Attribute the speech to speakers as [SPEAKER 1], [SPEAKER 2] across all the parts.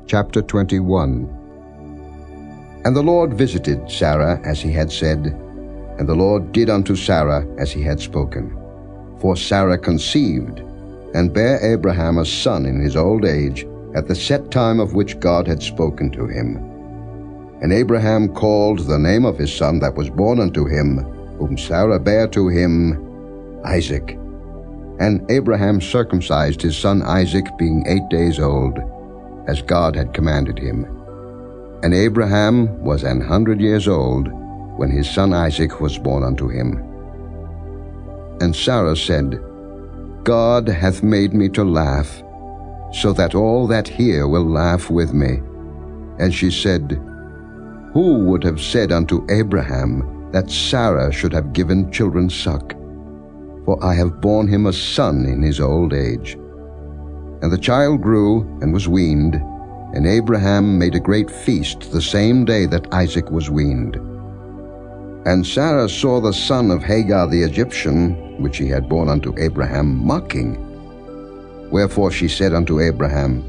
[SPEAKER 1] Chapter 21. And the Lord visited Sarah as he had said, and the Lord did unto Sarah as he had spoken. For Sarah conceived, and bare Abraham a son in his old age, at the set time of which God had spoken to him. And Abraham called the name of his son that was born unto him, whom Sarah bare to him, Isaac. And Abraham circumcised his son Isaac, being 8 days old, as God had commanded him. And Abraham was 100 years old when his son Isaac was born unto him. And Sarah said, God hath made me to laugh, so that all that hear will laugh with me. And she said, Who would have said unto Abraham that Sarah should have given children suck? For I have borne him a son in his old age. And the child grew and was weaned, and Abraham made a great feast the same day that Isaac was weaned. And Sarah saw the son of Hagar the Egyptian, which he had borne unto Abraham, mocking. Wherefore she said unto Abraham,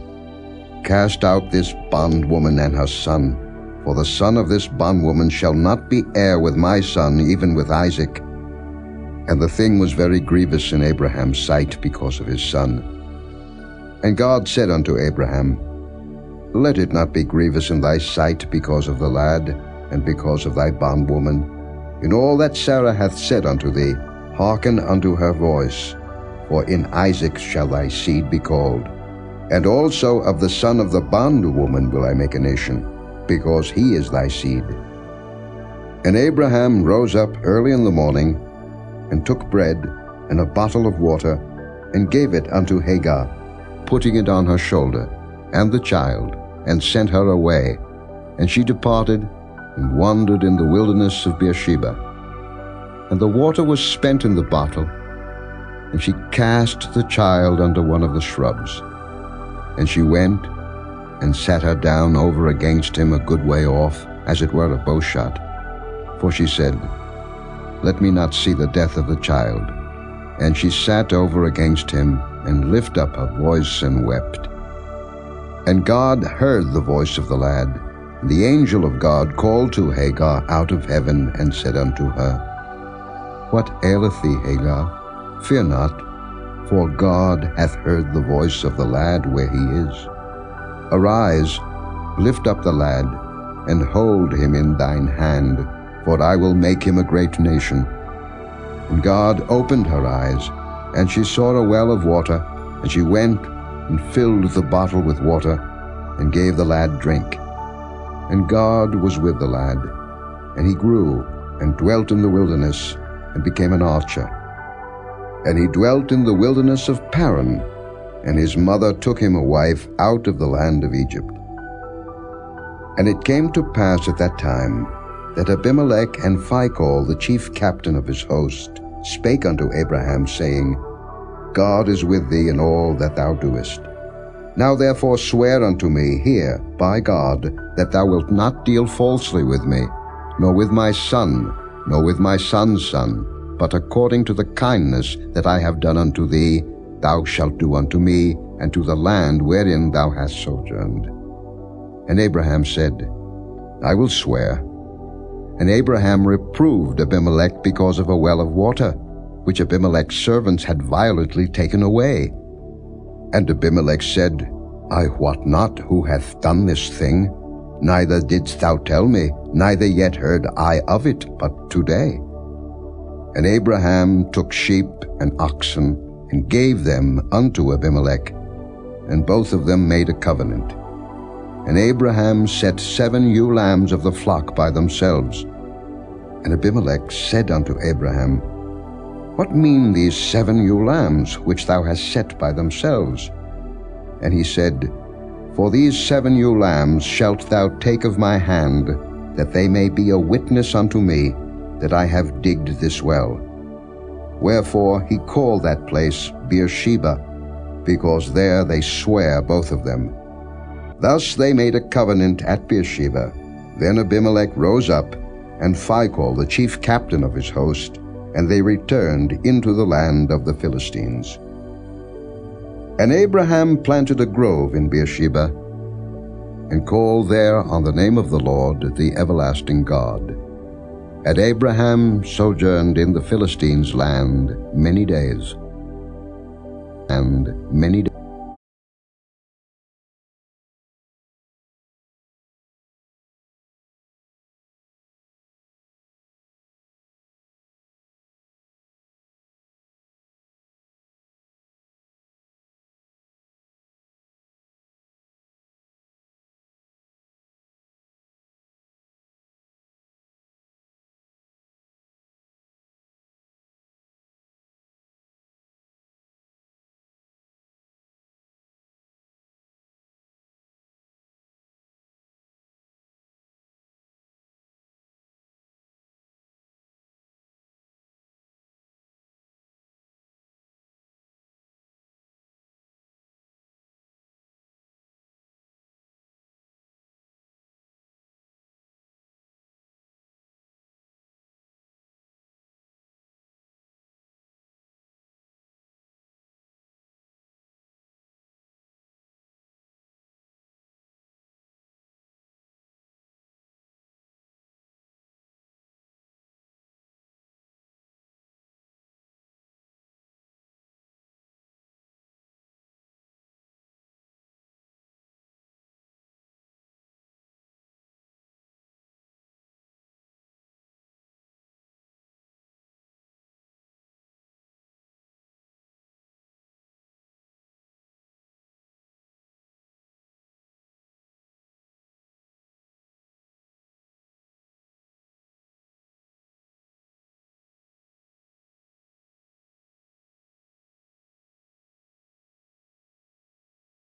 [SPEAKER 1] Cast out this bondwoman and her son, for the son of this bondwoman shall not be heir with my son, even with Isaac. And the thing was very grievous in Abraham's sight because of his son. And God said unto Abraham, Let it not be grievous in thy sight because of the lad, and because of thy bondwoman. In all that Sarah hath said unto thee, hearken unto her voice, for in Isaac shall thy seed be called. And also of the son of the bondwoman will I make a nation, because he is thy seed. And Abraham rose up early in the morning, and took bread and a bottle of water, and gave it unto Hagar, putting it on her shoulder, and the child, and sent her away. And she departed, and wandered in the wilderness of Beersheba. And the water was spent in the bottle, and she cast the child under one of the shrubs. And she went, and sat her down over against him a good way off, as it were a bowshot. For she said, Let me not see the death of the child. And she sat over against him, and lifted up her voice, and wept. And God heard the voice of the lad. And the angel of God called to Hagar out of heaven, and said unto her, What aileth thee, Hagar? Fear not, for God hath heard the voice of the lad where he is. Arise, lift up the lad, and hold him in thine hand, for I will make him a great nation. And God opened her eyes, and she saw a well of water, and she went and filled the bottle with water, and gave the lad drink. And God was with the lad, and he grew, and dwelt in the wilderness, and became an archer. And he dwelt in the wilderness of Paran, and his mother took him a wife out of the land of Egypt. And it came to pass at that time, that Abimelech and Phicol, the chief captain of his host, spake unto Abraham, saying, God is with thee in all that thou doest. Now therefore swear unto me here by God, that thou wilt not deal falsely with me, nor with my son, nor with my son's son, but according to the kindness that I have done unto thee, thou shalt do unto me, and to the land wherein thou hast sojourned. And Abraham said, I will swear. And Abraham reproved Abimelech because of a well of water, which Abimelech's servants had violently taken away. And Abimelech said, I wot not who hath done this thing, neither didst thou tell me, neither yet heard I of it, but today. And Abraham took sheep and oxen, and gave them unto Abimelech, and both of them made a covenant. And Abraham set 7 ewe lambs of the flock by themselves. And Abimelech said unto Abraham, What mean these 7 ewe lambs, which thou hast set by themselves? And he said, For these 7 ewe lambs shalt thou take of my hand, that they may be a witness unto me, that I have digged this well. Wherefore he called that place Beersheba, because there they swear both of them. Thus they made a covenant at Beersheba. Then Abimelech rose up, and Phicol, the chief captain of his host, and they returned into the land of the Philistines. And Abraham planted a grove in Beersheba, and called there on the name of the Lord, the everlasting God. And Abraham sojourned in the Philistines' land many days.